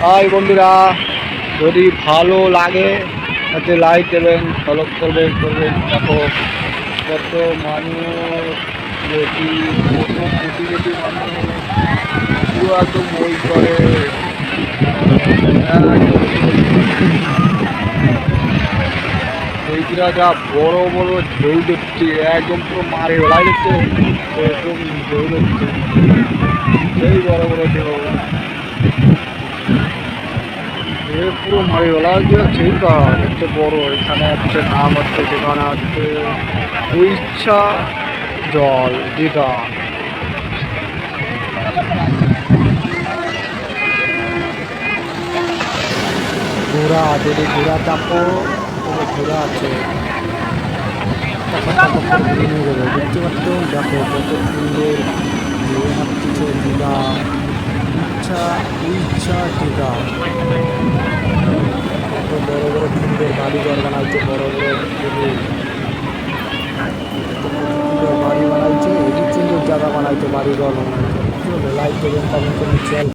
High বন্ধুরা, যদি ভালো লাগে তাতে লাইক দেবেন, ফলো করবেন দেখো কত মানুষ, বেশি কত কোটি কোটি মানুষ পুরো একদম বই করে এইগুলা যা বড় বড় ঢেউ দেখছে, একদম পুরো মারে ওলাই দেখছে, একদম ঢেউ দেখছে, সেই বড় বড় ঢেউ পুরো মারিওয়ালা যে ঠিক হচ্ছে বড়। এখানে হচ্ছে নাম হচ্ছে, সেখানে হচ্ছে উইচ্ছা জল দীঘা। ঘোড়া, যদি ঘোড়া চাপো তবে ঘোড়া আছে, নিয়ে যাবে। দেখতে পাচ্ছ, দেখো কত সুন্দর হচ্ছে দীঘা, উইচ্ছা দীঘা। বড় বড় সুন্দর বাড়িঘর বানাইছে, বড় বড় বাড়ি বানাইছে, সুন্দর জায়গা বানাইছে, বাড়িঘর বানাইছে। লাইক দেবেন, কমেন্ট করুন।